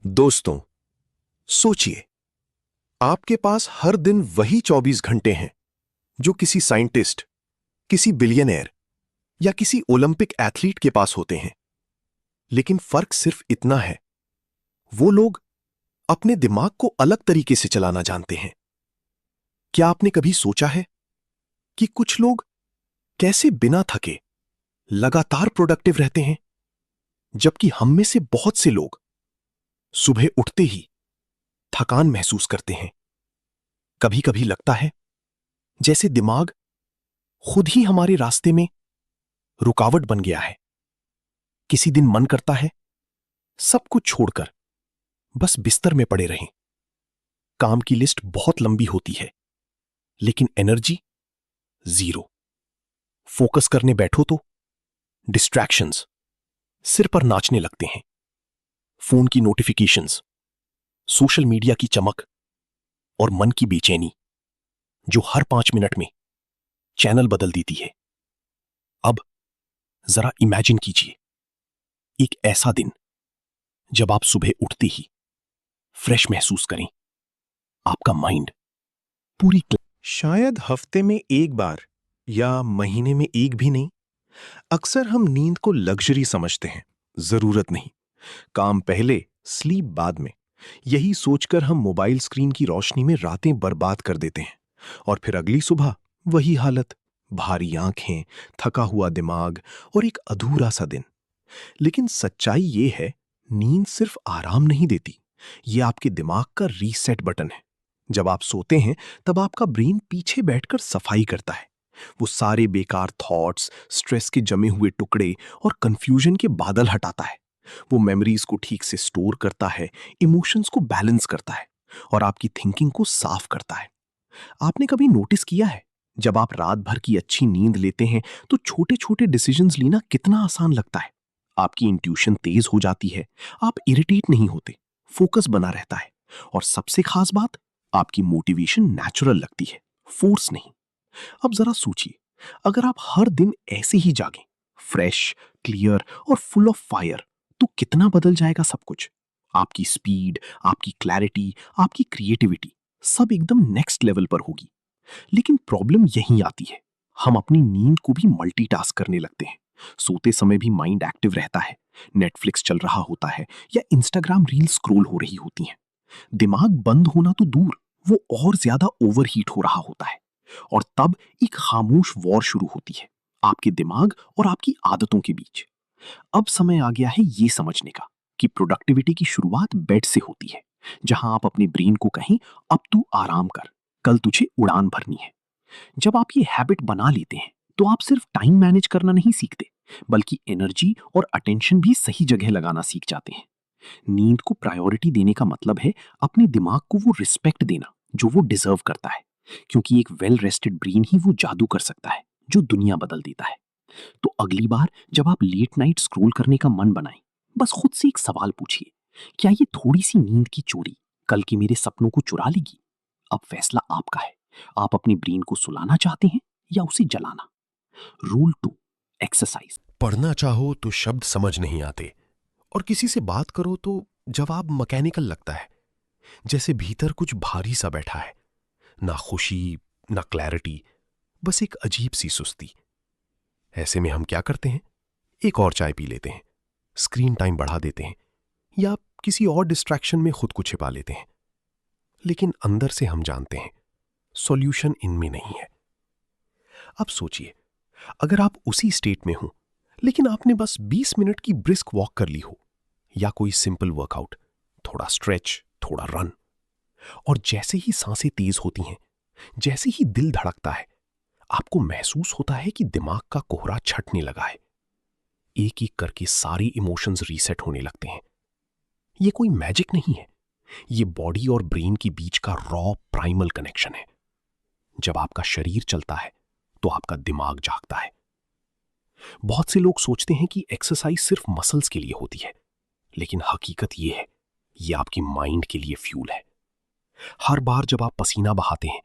दोस्तों, सोचिए, आपके पास हर दिन वही 24 घंटे हैं जो किसी साइंटिस्ट, किसी बिलियनेयर या किसी ओलंपिक एथलीट के पास होते हैं। लेकिन फर्क सिर्फ इतना है, वो लोग अपने दिमाग को अलग तरीके से चलाना जानते हैं। क्या आपने कभी सोचा है कि कुछ लोग कैसे बिना थके लगातार प्रोडक्टिव रहते हैं, जबकि हम में से बहुत से लोग सुबह उठते ही थकान महसूस करते हैं। कभी कभी लगता है जैसे दिमाग खुद ही हमारे रास्ते में रुकावट बन गया है। किसी दिन मन करता है सब कुछ छोड़कर बस बिस्तर में पड़े रहें। काम की लिस्ट बहुत लंबी होती है, लेकिन एनर्जी जीरो। फोकस करने बैठो तो डिस्ट्रैक्शंस सिर पर नाचने लगते हैं। फोन की नोटिफिकेशंस, सोशल मीडिया की चमक और मन की बेचैनी जो हर 5 मिनट में चैनल बदल देती है। अब जरा इमेजिन कीजिए, एक ऐसा दिन जब आप सुबह उठते ही फ्रेश महसूस करें, आपका माइंड पूरी शायद हफ्ते में एक बार या महीने में एक भी नहीं। अक्सर हम नींद को लग्जरी समझते हैं, जरूरत नहीं। काम पहले, स्लीप बाद में। यही सोचकर हम मोबाइल स्क्रीन की रोशनी में रातें बर्बाद कर देते हैं और फिर अगली सुबह वही हालत, भारी आंखें, थका हुआ दिमाग और एक अधूरा सा दिन। लेकिन सच्चाई ये है, नींद सिर्फ आराम नहीं देती, ये आपके दिमाग का रीसेट बटन है। जब आप सोते हैं तब आपका ब्रेन पीछे बैठकर सफाई करता है। वो सारे बेकार थॉट्स, स्ट्रेस के जमे हुए टुकड़े और कंफ्यूजन के बादल हटाता है। वो मेमोरीज को ठीक से स्टोर करता है, इमोशंस को बैलेंस करता है और आपकी थिंकिंग को साफ करता है। आपने कभी नोटिस किया है, जब आप रात भर की अच्छी नींद लेते हैं तो छोटे छोटे डिसीजंस लेना कितना आसान लगता है। आपकी इंट्यूशन तेज हो जाती है, आप इरिटेट नहीं होते, फोकस बना रहता है और सबसे खास बात, आपकी मोटिवेशन नेचुरल लगती है, फोर्स नहीं। अब जरा सोचिए, अगर आप हर दिन ऐसे ही जागें, फ्रेश, क्लियर और फुल ऑफ फायर, तो कितना बदल जाएगा सब कुछ। आपकी स्पीड, आपकी क्लैरिटी, आपकी क्रिएटिविटी सब एकदम नेक्स्ट लेवल पर होगी। लेकिन प्रॉब्लम यहीं आती है, हम अपनी नींद को भी मल्टीटास्क करने लगते हैं। सोते समय भी माइंड एक्टिव रहता है, नेटफ्लिक्स चल रहा होता है या इंस्टाग्राम रील स्क्रॉल हो रही होती हैं। दिमाग बंद होना तो दूर, वो और ज्यादा ओवरहीट हो रहा होता है। और तब एक खामोश वॉर शुरू होती है, आपके दिमाग और आपकी आदतों के बीच। अब समय आ गया है ये समझने का कि प्रोडक्टिविटी की शुरुआत बेड से होती है, जहां आप अपने ब्रेन को कहें, अब तू आराम कर, कल तुझे उड़ान भरनी है। जब आप ये हैबिट बना लेते हैं तो आप सिर्फ टाइम मैनेज करना नहीं सीखते, बल्कि एनर्जी और अटेंशन भी सही जगह लगाना सीख जाते हैं। नींद को प्रायोरिटी देने का मतलब है अपने दिमाग को वो रिस्पेक्ट देना जो वो डिजर्व करता है, क्योंकि एक वेल रेस्टेड ब्रेन ही वो जादू कर सकता है जो दुनिया बदल देता है। तो अगली बार जब आप लेट नाइट स्क्रॉल करने का मन बनाएं, बस खुद से एक सवाल पूछिए, क्या ये थोड़ी सी नींद की चोरी कल के मेरे सपनों को चुरा लेगी? अब फैसला आपका है, आप अपने ब्रेन को सुलाना चाहते हैं या उसे जलाना। Rule 2, exercise. पढ़ना चाहो तो शब्द समझ नहीं आते, और किसी से बात करो तो जवाब मैकेनिकल लगता है, जैसे भीतर कुछ भारी सा बैठा है। ना खुशी, ना क्लैरिटी, बस एक अजीब सी सुस्ती। ऐसे में हम क्या करते हैं? एक और चाय पी लेते हैं, स्क्रीन टाइम बढ़ा देते हैं या किसी और डिस्ट्रैक्शन में खुद को छिपा लेते हैं। लेकिन अंदर से हम जानते हैं सॉल्यूशन इनमें नहीं है। अब सोचिए, अगर आप उसी स्टेट में हो, लेकिन आपने बस 20 मिनट की ब्रिस्क वॉक कर ली हो, या कोई सिंपल वर्कआउट, थोड़ा स्ट्रेच, थोड़ा रन, और जैसे ही सांसें तेज होती हैं, जैसे ही दिल धड़कता है, आपको महसूस होता है कि दिमाग का कोहरा छटने लगा है। एक एक करके सारे इमोशंस रीसेट होने लगते हैं। ये कोई मैजिक नहीं है, ये बॉडी और ब्रेन के बीच का रॉ प्राइमल कनेक्शन है। जब आपका शरीर चलता है तो आपका दिमाग जागता है। बहुत से लोग सोचते हैं कि एक्सरसाइज सिर्फ मसल्स के लिए होती है, लेकिन हकीकत यह है, यह आपकी माइंड के लिए फ्यूल है। हर बार जब आप पसीना बहाते हैं,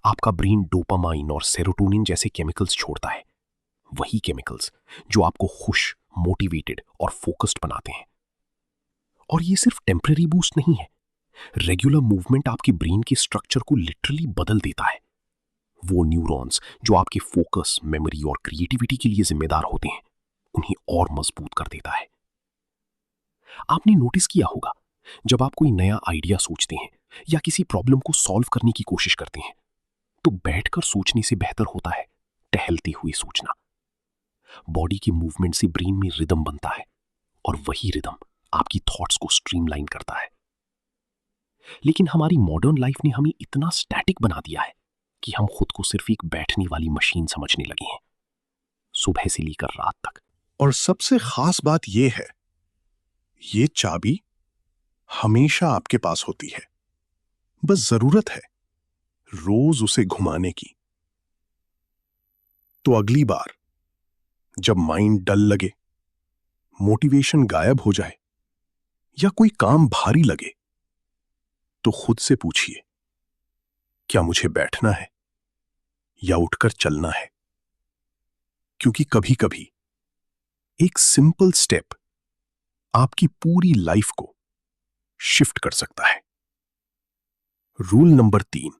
आपका ब्रेन डोपामाइन और सेरोटोनिन जैसे केमिकल्स छोड़ता है, वही केमिकल्स जो आपको खुश, मोटिवेटेड और फोकस्ड बनाते हैं। और ये सिर्फ टेम्पररी बूस्ट नहीं है, रेगुलर मूवमेंट आपके ब्रेन के स्ट्रक्चर को लिटरली बदल देता है। वो न्यूरॉन्स जो आपके फोकस, मेमोरी और क्रिएटिविटी के लिए जिम्मेदार होते हैं, उन्हें और मजबूत कर देता है। आपने नोटिस किया होगा, जब आप कोई नया आइडिया सोचते हैं या किसी प्रॉब्लम को सॉल्व करने की कोशिश करते हैं, तो बैठकर सोचने से बेहतर होता है टहलते हुए सोचना। बॉडी के मूवमेंट से ब्रेन में रिदम बनता है और वही रिदम आपकी थॉट्स को स्ट्रीमलाइन करता है। लेकिन हमारी मॉडर्न लाइफ ने हमें इतना स्टैटिक बना दिया है कि हम खुद को सिर्फ एक बैठने वाली मशीन समझने लगे हैं, सुबह से लेकर रात तक। और सबसे खास बात यह है, ये चाबी हमेशा आपके पास होती है, बस जरूरत है रोज उसे घुमाने की। तो अगली बार जब माइंड डल लगे, मोटिवेशन गायब हो जाए या कोई काम भारी लगे, तो खुद से पूछिए, क्या मुझे बैठना है या उठकर चलना है? क्योंकि कभी कभी एक सिंपल स्टेप आपकी पूरी लाइफ को शिफ्ट कर सकता है। Rule number 3,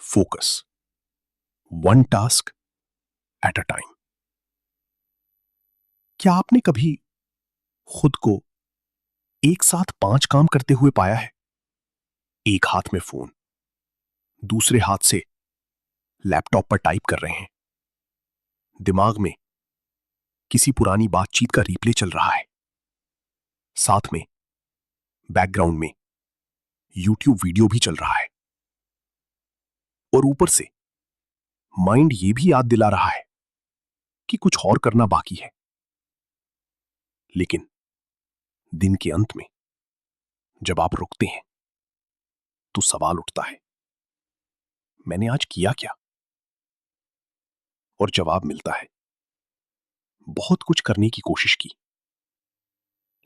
focus, one task at a time. क्या आपने कभी खुद को एक साथ 5 काम करते हुए पाया है? एक हाथ में फोन, दूसरे हाथ से लैपटॉप पर टाइप कर रहे हैं, दिमाग में किसी पुरानी बातचीत का रिप्ले चल रहा है, साथ में बैकग्राउंड में यूट्यूब वीडियो भी चल रहा है, और ऊपर से माइंड ये भी याद दिला रहा है कि कुछ और करना बाकी है। लेकिन दिन के अंत में जब आप रुकते हैं तो सवाल उठता है, मैंने आज किया क्या? और जवाब मिलता है, बहुत कुछ करने की कोशिश की,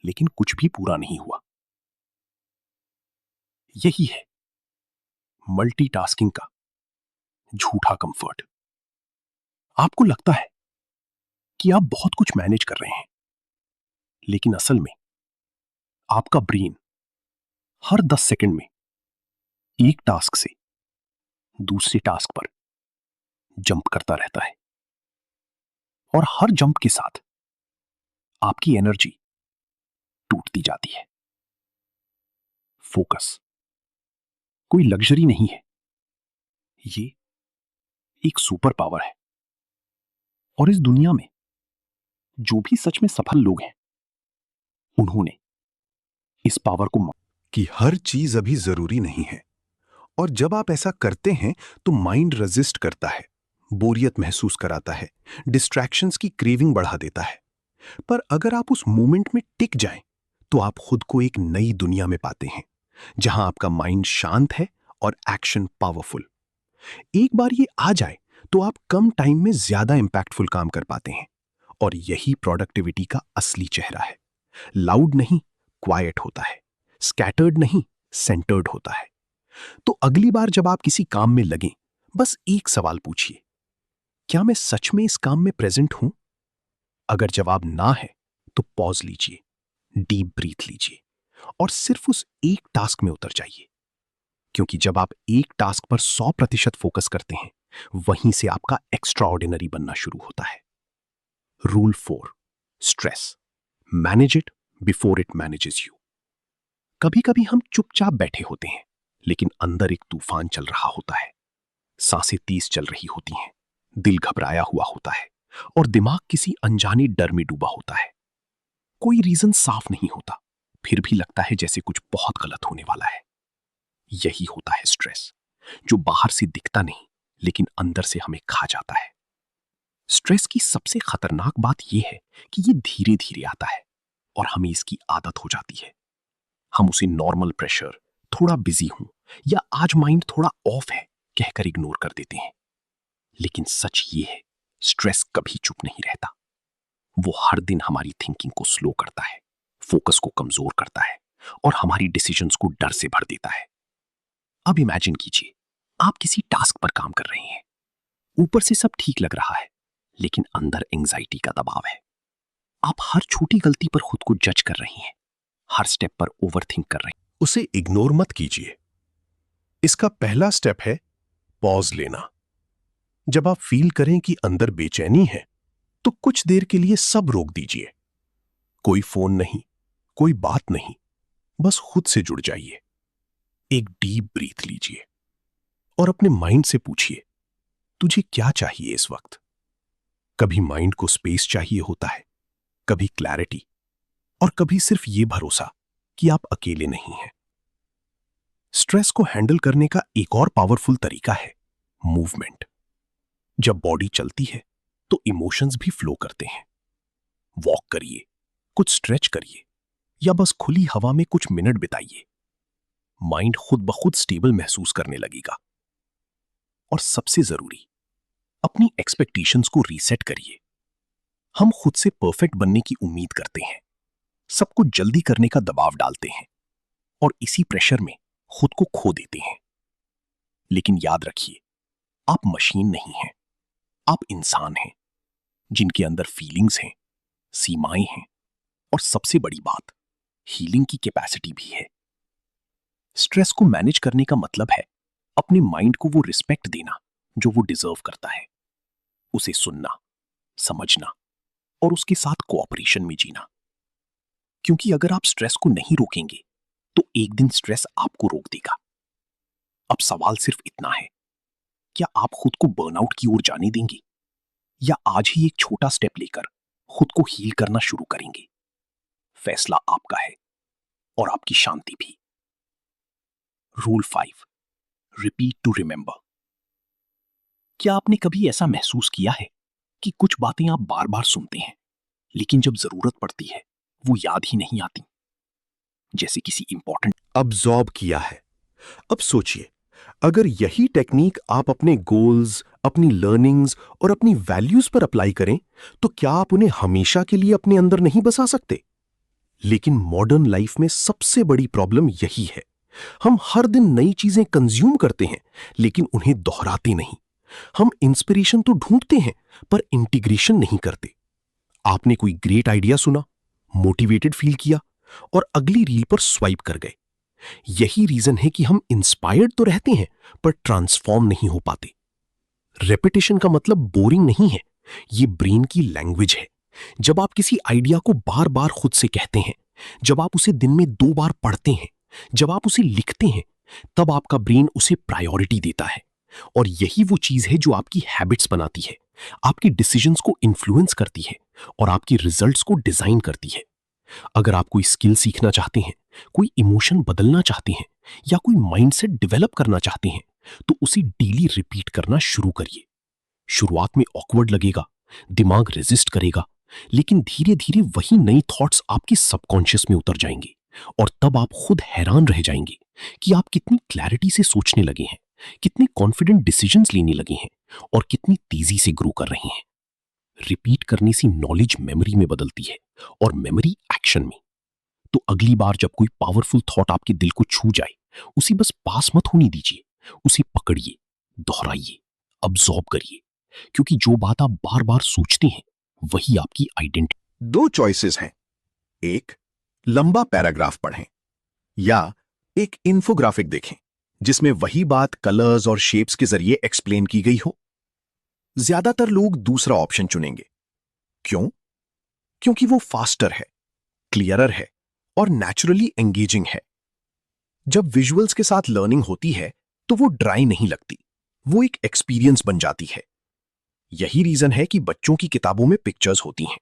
लेकिन कुछ भी पूरा नहीं हुआ। यही है मल्टीटास्किंग का झूठा कंफर्ट। आपको लगता है कि आप बहुत कुछ मैनेज कर रहे हैं, लेकिन असल में आपका ब्रेन हर 10 सेकंड में एक टास्क से दूसरे टास्क पर जंप करता रहता है, और हर जंप के साथ आपकी एनर्जी टूटती जाती है। फोकस कोई लग्जरी नहीं है, ये एक सुपर पावर है। और इस दुनिया में जो भी सच में सफल लोग हैं, उन्होंने इस पावर को कि हर चीज अभी जरूरी नहीं है, और जब आप ऐसा करते हैं तो माइंड रेजिस्ट करता है, बोरियत महसूस कराता है, डिस्ट्रैक्शंस की क्रेविंग बढ़ा देता है। पर अगर आप उस मोमेंट में टिक जाएं, तो आप खुद को एक नई दुनिया में पाते हैं, जहां आपका माइंड शांत है और एक्शन पावरफुल। एक बार ये आ जाए तो आप कम टाइम में ज्यादा इंपैक्टफुल काम कर पाते हैं, और यही प्रोडक्टिविटी का असली चेहरा है। लाउड नहीं, क्वाइट होता है, स्कैटर्ड नहीं, सेंटर्ड होता है। तो अगली बार जब आप किसी काम में लगें, बस एक सवाल पूछिए, क्या मैं सच में इस काम में प्रेजेंट हूं? अगर जवाब ना है तो पॉज लीजिए, डीप ब्रीथ लीजिए और सिर्फ उस एक टास्क में उतर जाइए, क्योंकि जब आप एक टास्क पर 100% फोकस करते हैं, वहीं से आपका एक्स्ट्राऑर्डिनरी बनना शुरू होता है। Rule 4, stress, manage it before it manages you. कभी कभी हम चुपचाप बैठे होते हैं, लेकिन अंदर एक तूफान चल रहा होता है। सांसें तेज चल रही होती हैं, दिल घबराया हुआ होता है, और दिमाग किसी अनजाने डर में डूबा होता है। कोई रीजन साफ नहीं होता, फिर भी लगता है जैसे कुछ बहुत गलत होने वाला है। यही होता है स्ट्रेस, जो बाहर से दिखता नहीं, लेकिन अंदर से हमें खा जाता है। स्ट्रेस की सबसे खतरनाक बात यह है कि ये धीरे धीरे आता है और हमें इसकी आदत हो जाती है। हम उसे नॉर्मल प्रेशर, थोड़ा बिजी हूं या आज माइंड थोड़ा ऑफ है कहकर इग्नोर कर देते हैं। लेकिन सच ये है, स्ट्रेस कभी चुप नहीं रहता। वो हर दिन हमारी थिंकिंग को स्लो करता है, फोकस को कमजोर करता है और हमारी डिसीजंस को डर से भर देता है। अब इमेजिन कीजिए, आप किसी टास्क पर काम कर रहे हैं, ऊपर से सब ठीक लग रहा है, लेकिन अंदर एंजाइटी का दबाव है। आप हर छोटी गलती पर खुद को जज कर रही हैं, हर स्टेप पर ओवरथिंक कर रहे हैं। उसे इग्नोर मत कीजिए। इसका पहला स्टेप है पॉज लेना। जब आप फील करें कि अंदर बेचैनी है, तो कुछ देर के लिए सब रोक दीजिए। कोई फोन नहीं, कोई बात नहीं, बस खुद से जुड़ जाइए। एक डीप ब्रीथ लीजिए और अपने माइंड से पूछिए, तुझे क्या चाहिए इस वक्त? कभी माइंड को स्पेस चाहिए होता है, कभी क्लैरिटी, और कभी सिर्फ ये भरोसा कि आप अकेले नहीं हैं। स्ट्रेस को हैंडल करने का एक और पावरफुल तरीका है मूवमेंट। जब बॉडी चलती है तो इमोशंस भी फ्लो करते हैं। वॉक करिए, कुछ स्ट्रेच करिए, या बस खुली हवा में कुछ मिनट बिताइए। माइंड खुद ब खुद स्टेबल महसूस करने लगेगा। और सबसे जरूरी, अपनी एक्सपेक्टेशंस को रीसेट करिए। हम खुद से परफेक्ट बनने की उम्मीद करते हैं, सब कुछ जल्दी करने का दबाव डालते हैं और इसी प्रेशर में खुद को खो देते हैं। लेकिन याद रखिए, आप मशीन नहीं हैं, आप इंसान हैं जिनके अंदर फीलिंग्स हैं, सीमाएं हैं, और सबसे बड़ी बात, हीलिंग की कैपेसिटी भी है। स्ट्रेस को मैनेज करने का मतलब है अपने माइंड को वो रिस्पेक्ट देना जो वो डिजर्व करता है, उसे सुनना, समझना और उसके साथ कोऑपरेशन में जीना। क्योंकि अगर आप स्ट्रेस को नहीं रोकेंगे तो एक दिन स्ट्रेस आपको रोक देगा। अब सवाल सिर्फ इतना है, क्या आप खुद को बर्नआउट की ओर जाने देंगे, या आज ही एक छोटा स्टेप लेकर खुद को हील करना शुरू करेंगे? फैसला आपका है, और आपकी शांति भी। Rule 5, repeat to remember. क्या आपने कभी ऐसा महसूस किया है कि कुछ बातें आप बार बार सुनते हैं, लेकिन जब जरूरत पड़ती है वो याद ही नहीं आती? जैसे किसी इंपॉर्टेंट अब्सॉर्ब किया है। अब सोचिए, अगर यही टेक्निक आप अपने गोल्स, अपनी लर्निंग्स और अपनी वैल्यूज पर अप्लाई करें, तो क्या आप उन्हें हमेशा के लिए अपने अंदर नहीं बसा सकते? लेकिन मॉडर्न लाइफ में सबसे बड़ी प्रॉब्लम यही है। हम हर दिन नई चीजें कंज्यूम करते हैं, लेकिन उन्हें दोहराते नहीं। हम इंस्पिरेशन तो ढूंढते हैं, पर इंटीग्रेशन नहीं करते। आपने कोई ग्रेट आइडिया सुना, मोटिवेटेड फील किया, और अगली रील पर स्वाइप कर गए। यही रीजन है कि हम इंस्पायर्ड तो रहते हैं, पर ट्रांसफॉर्म नहीं हो पाते। रेपिटेशन का मतलब बोरिंग नहीं है, ये ब्रेन की लैंग्वेज है। जब आप किसी आइडिया को बार बार खुद से कहते हैं, जब आप उसे दिन में 2 बार पढ़ते हैं, जब आप उसे लिखते हैं, तब आपका ब्रेन उसे प्रायोरिटी देता है। और यही वो चीज है जो आपकी हैबिट्स बनाती है, आपकी डिसीजंस को इन्फ्लुएंस करती है और आपकी रिजल्ट्स को डिजाइन करती है। अगर आप कोई स्किल सीखना चाहते हैं, कोई इमोशन बदलना चाहते हैं, या कोई माइंडसेट डेवलप करना चाहते हैं, तो उसे डेली रिपीट करना शुरू करिए। शुरुआत में ऑकवर्ड लगेगा, दिमाग रेजिस्ट करेगा, लेकिन धीरे धीरे वही नई थॉट्स आपके सबकॉन्शियस में उतर जाएंगे, और तब आप खुद हैरान रह जाएंगे कि आप कितनी क्लैरिटी से सोचने लगे हैं, कितने कॉन्फिडेंट डिसीजंस लेने लगे हैं, और कितनी तेजी से ग्रो कर रहे हैं। रिपीट करने से नॉलेज मेमोरी में बदलती है, और मेमोरी एक्शन में। तो अगली बार जब कोई पावरफुल थॉट आपके दिल को छू जाए, उसे बस पास मत होने दीजिए, उसे पकड़िए, दोहराइए, अब्सॉर्ब करिए, क्योंकि जो बात आप बार बार सोचते हैं वही आपकी आइडेंटिटी। 2 चॉइसेस हैं, एक लंबा पैराग्राफ पढ़ें, या एक इन्फोग्राफिक देखें जिसमें वही बात कलर्स और शेप्स के जरिए एक्सप्लेन की गई हो। ज्यादातर लोग दूसरा ऑप्शन चुनेंगे। क्यों? क्योंकि वो फास्टर है, क्लियरर है और नेचुरली एंगेजिंग है। जब विजुअल्स के साथ लर्निंग होती है तो वो ड्राई नहीं लगती, वो एक एक्सपीरियंस बन जाती है। यही रीजन है कि बच्चों की किताबों में पिक्चर्स होती हैं,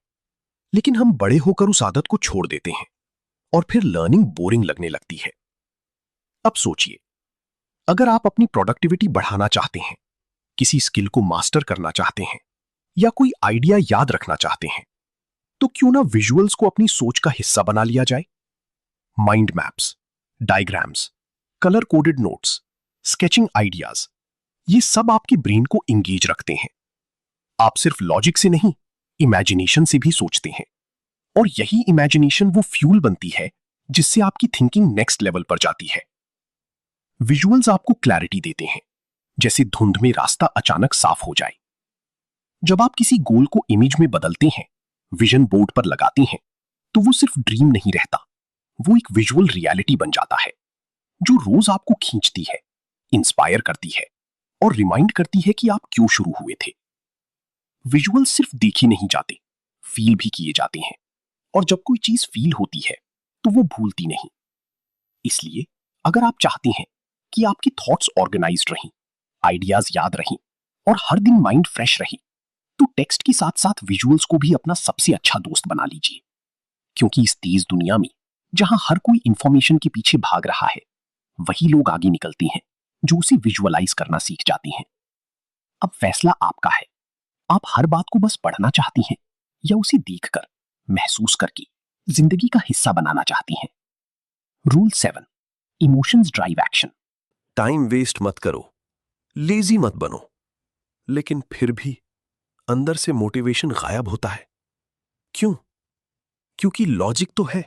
लेकिन हम बड़े होकर उस आदत को छोड़ देते हैं और फिर लर्निंग बोरिंग लगने लगती है। अब सोचिए, अगर आप अपनी प्रोडक्टिविटी बढ़ाना चाहते हैं, किसी स्किल को मास्टर करना चाहते हैं, या कोई आइडिया याद रखना चाहते हैं, तो क्यों ना विजुअल्स को अपनी सोच का हिस्सा बना लिया जाए? Mind maps, diagrams, colour coded notes, sketching ideas, ये सब आपके ब्रेन को इंगेज रखते हैं। आप सिर्फ लॉजिक से नहीं, इमेजिनेशन से भी सोचते हैं, और यही इमेजिनेशन वो फ्यूल बनती है जिससे आपकी थिंकिंग नेक्स्ट लेवल पर जाती है। विजुअल्स आपको क्लैरिटी देते हैं, जैसे धुंध में रास्ता अचानक साफ हो जाए। जब आप किसी गोल को इमेज में बदलते हैं, विजन बोर्ड पर लगाते हैं, तो वो सिर्फ ड्रीम नहीं रहता, वो एक विजुअल रियलिटी बन जाता है जो रोज आपको खींचती है, इंस्पायर करती है और रिमाइंड करती है कि आप क्यों शुरू हुए थे। विजुअल सिर्फ देखे नहीं जाते, फील भी किए जाते हैं, और जब कोई चीज फील होती है तो वो भूलती नहीं। इसलिए अगर आप चाहते हैं कि आपकी थॉट्स ऑर्गेनाइज्ड रहें, आइडियाज याद रहें और हर दिन माइंड फ्रेश रहे, तो टेक्स्ट के साथ साथ विजुअल्स को भी अपना सबसे अच्छा दोस्त बना लीजिए। क्योंकि इस तेज दुनिया में जहां हर कोई इंफॉर्मेशन के पीछे भाग रहा है, वही लोग आगे निकलते हैं जो उसे विजुअलाइज करना सीख जाते हैं। अब फैसला आपका है, आप हर बात को बस पढ़ना चाहती हैं या उसे देखकर, महसूस करके जिंदगी का हिस्सा बनाना चाहती हैं। Rule 7, emotions drive action. Time waste मत करो, लेजी मत बनो, लेकिन फिर भी अंदर से मोटिवेशन गायब होता है। क्यों? क्योंकि लॉजिक तो है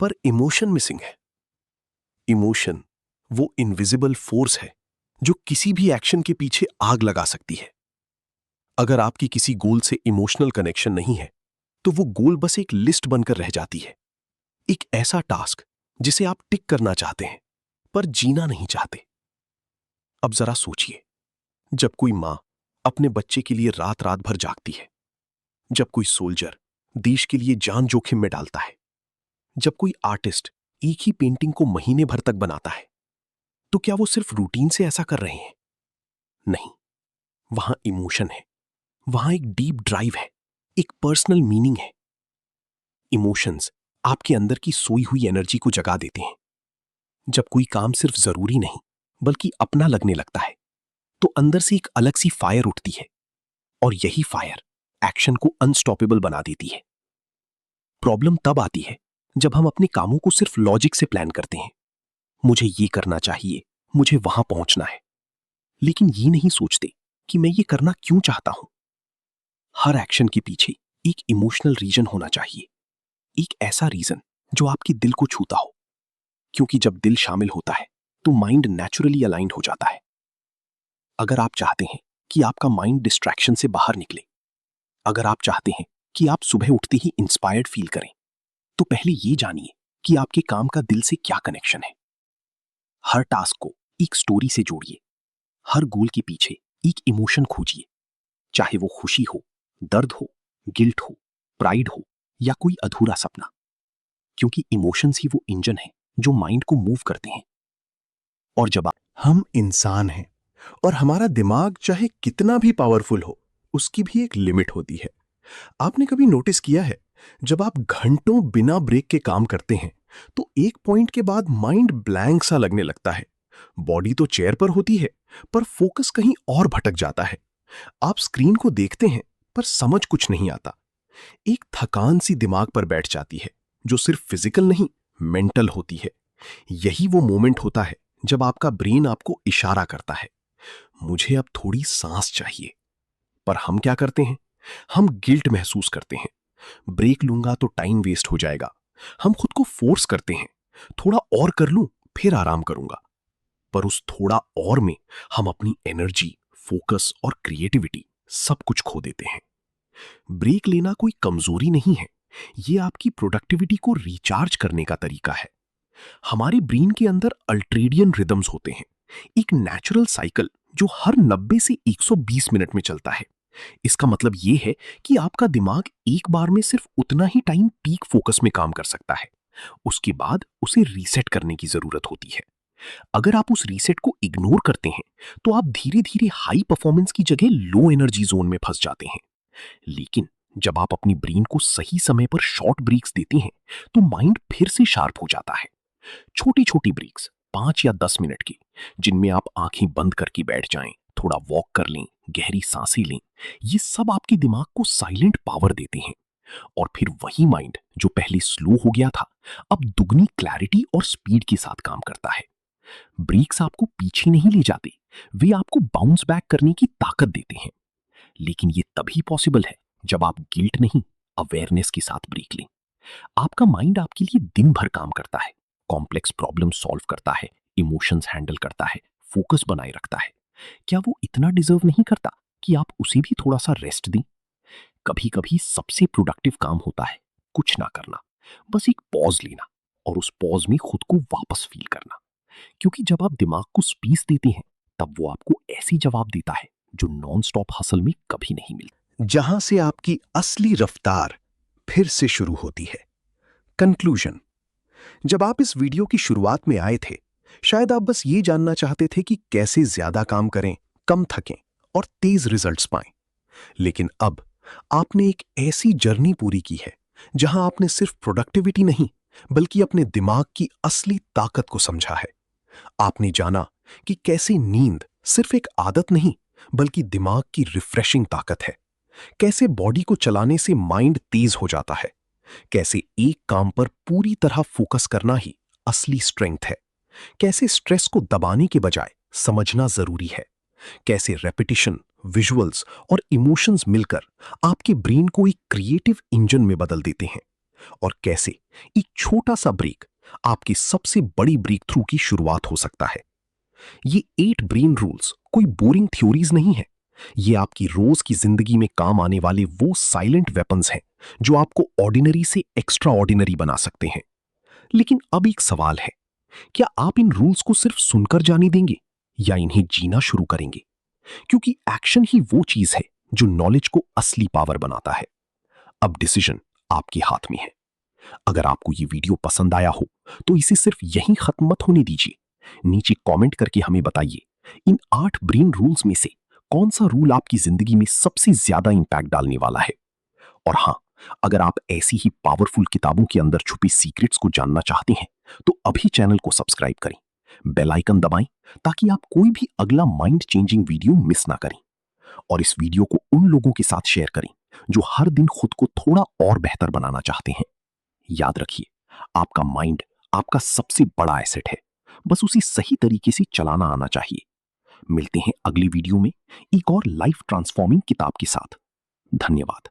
पर इमोशन मिसिंग है। इमोशन वो इनविजिबल फोर्स है जो किसी भी एक्शन के पीछे आग लगा सकती है। अगर आपकी किसी गोल से इमोशनल कनेक्शन नहीं है तो वो गोल बस एक लिस्ट बनकर रह जाती है, एक ऐसा टास्क जिसे आप टिक करना चाहते हैं पर जीना नहीं चाहते। अब जरा सोचिए, जब कोई मां अपने बच्चे के लिए रात रात भर जागती है, जब कोई सोल्जर देश के लिए जान जोखिम में डालता है, जब कोई आर्टिस्ट एक ही पेंटिंग को महीने भर तक बनाता है, तो क्या वो सिर्फ रूटीन से ऐसा कर रहे हैं? नहीं, वहां इमोशन है, वहां एक डीप ड्राइव है, एक पर्सनल मीनिंग है। इमोशंस आपके अंदर की सोई हुई एनर्जी को जगा देते हैं। जब कोई काम सिर्फ जरूरी नहीं बल्कि अपना लगने लगता है, तो अंदर से एक अलग सी फायर उठती है, और यही फायर एक्शन को अनस्टॉपेबल बना देती है। प्रॉब्लम तब आती है जब हम अपने कामों को सिर्फ लॉजिक से प्लान करते हैं। मुझे ये करना चाहिए, मुझे वहां पहुंचना है, लेकिन ये नहीं सोचते कि मैं ये करना क्यों चाहता हूं। हर एक्शन के पीछे एक इमोशनल रीजन होना चाहिए, एक ऐसा रीजन जो आपके दिल को छूता हो, क्योंकि जब दिल शामिल होता है तो माइंड नेचुरली अलाइंड हो जाता है। अगर आप चाहते हैं कि आपका माइंड डिस्ट्रैक्शन से बाहर निकले, अगर आप चाहते हैं कि आप सुबह उठते ही इंस्पायर्ड फील करें, तो पहले ये जानिए कि आपके काम का दिल से क्या कनेक्शन है। हर टास्क को एक स्टोरी से जोड़िए, हर गोल के पीछे एक इमोशन खोजिए, चाहे वो खुशी हो, दर्द हो, गिल्ट हो, प्राइड हो या कोई अधूरा सपना, क्योंकि इमोशंस ही वो इंजन है जो माइंड को मूव करते हैं। और जब हम इंसान हैं और हमारा दिमाग चाहे कितना भी पावरफुल हो, उसकी भी एक लिमिट होती है। आपने कभी नोटिस किया है, जब आप घंटों बिना ब्रेक के काम करते हैं तो एक पॉइंट के बाद माइंड ब्लैंक सा लगने लगता है। बॉडी तो चेयर पर होती है पर फोकस कहीं और भटक जाता है। आप स्क्रीन को देखते हैं पर समझ कुछ नहीं आता। एक थकान सी दिमाग पर बैठ जाती है जो सिर्फ फिजिकल नहीं, मेंटल होती है। यही वो मोमेंट होता है जब आपका ब्रेन आपको इशारा करता है, मुझे अब थोड़ी सांस चाहिए। पर हम क्या करते हैं? हम गिल्ट महसूस करते हैं, ब्रेक लूंगा तो टाइम वेस्ट हो जाएगा। हम खुद को फोर्स करते हैं, थोड़ा और कर लूं फिर आराम करूंगा। पर उस थोड़ा और में हम अपनी एनर्जी, फोकस और क्रिएटिविटी सब कुछ खो देते हैं। ब्रेक लेना कोई कमजोरी नहीं है, ये आपकी प्रोडक्टिविटी को रिचार्ज करने का तरीका है। हमारे ब्रेन के अंदर अल्ट्रेडियन रिदम्स होते हैं, एक नेचुरल साइकिल जो हर 90 से 120 मिनट में चलता है। इसका मतलब यह है कि आपका दिमाग एक बार में सिर्फ उतना ही टाइम पीक फोकस में काम कर सकता है, उसके बाद उसे रीसेट करने की जरूरत होती है। अगर आप उस रीसेट को इग्नोर करते हैं तो आप धीरे धीरे हाई परफॉर्मेंस की जगह लो एनर्जी जोन में फंस जाते हैं। लेकिन जब आप अपनी ब्रेन को सही समय पर शॉर्ट ब्रेक्स देते हैं तो माइंड फिर से शार्प हो जाता है। छोटी छोटी ब्रेक्स 5 या 10 मिनट की, जिनमें आप आंखें बंद करके बैठ जाएं, थोड़ा वॉक कर लें, गहरी सांसें लें, ये सब आपके दिमाग को साइलेंट पावर देते हैं। और फिर वही माइंड जो पहले स्लो हो गया था, अब दुगनी क्लैरिटी और स्पीड के साथ काम करता है। ब्रेक्स आपको पीछे नहीं ले जाते, वे आपको बाउंस बैक करने की ताकत देते हैं। लेकिन ये तभी पॉसिबल है जब आप गिल्ट नहीं, अवेयरनेस के साथ ब्रेक लें। आपका माइंड आपके लिए दिन भर काम करता है, कॉम्प्लेक्स प्रॉब्लम सॉल्व करता है, इमोशंस हैंडल करता है, फोकस बनाए रखता है। क्या वो इतना डिजर्व नहीं करता कि आप उसे भी थोड़ा सा रेस्ट दें? कभी कभी सबसे प्रोडक्टिव काम होता है कुछ ना करना, बस एक पॉज लेना, और उस पॉज में खुद को वापस फील करना, क्योंकि जब आप दिमाग को स्पेस देते हैं तब वो आपको ऐसी जवाब देता है जो नॉन स्टॉप हसल में कभी नहीं मिलता। जहां से आपकी असली रफ्तार फिर से शुरू होती है। कंक्लूजन। जब आप इस वीडियो की शुरुआत में आए थे, शायद आप बस ये जानना चाहते थे कि कैसे ज्यादा काम करें, कम थकें और तेज रिजल्ट्स पाएं। लेकिन अब आपने एक ऐसी जर्नी पूरी की है जहां आपने सिर्फ प्रोडक्टिविटी नहीं बल्कि अपने दिमाग की असली ताकत को समझा है। आपने जाना कि कैसे नींद सिर्फ एक आदत नहीं बल्कि दिमाग की रिफ्रेशिंग ताकत है, कैसे बॉडी को चलाने से माइंड तेज हो जाता है, कैसे एक काम पर पूरी तरह फोकस करना ही असली स्ट्रेंथ है, कैसे स्ट्रेस को दबाने के बजाय समझना जरूरी है, कैसे रेपिटेशन, विजुअल्स और इमोशंस मिलकर आपके ब्रेन को एक क्रिएटिव इंजन में बदल देते हैं, और कैसे एक छोटा सा ब्रेक आपकी सबसे बड़ी ब्रेक थ्रू की शुरुआत हो सकता है। ये 8 ब्रेन रूल्स कोई बोरिंग थ्योरीज नहीं है, ये आपकी रोज की जिंदगी में काम आने वाले वो साइलेंट वेपन्स हैं जो आपको ऑर्डिनरी से एक्स्ट्रा ऑर्डिनरी बना सकते हैं। लेकिन अब एक सवाल है, क्या आप इन रूल्स को सिर्फ सुनकर जाने देंगे या इन्हें जीना शुरू करेंगे? क्योंकि एक्शन ही वो चीज है जो नॉलेज को असली पावर बनाता है। अब डिसीजन आपके हाथ में है। अगर आपको ये वीडियो पसंद आया हो तो इसे सिर्फ यहीं खत्म मत होने दीजिए। नीचे कमेंट करके हमें बताइए इन 8 ब्रेन रूल्स में से कौन सा रूल आपकी जिंदगी में सबसे ज्यादा इंपैक्ट डालने वाला है। और हां, अगर आप ऐसी ही पावरफुल किताबों के अंदर छुपी सीक्रेट्स को जानना चाहते हैं तो अभी चैनल को सब्सक्राइब करें, बेल आइकन दबाएं ताकि आप कोई भी अगला माइंड चेंजिंग वीडियो मिस ना करें। और इस वीडियो को उन लोगों के साथ शेयर करें जो हर दिन खुद को थोड़ा और बेहतर बनाना चाहते हैं। याद रखिए, आपका माइंड आपका सबसे बड़ा एसेट है, बस उसे सही तरीके से चलाना आना चाहिए। मिलते हैं अगली वीडियो में एक और लाइफ ट्रांसफॉर्मिंग किताब के साथ। धन्यवाद।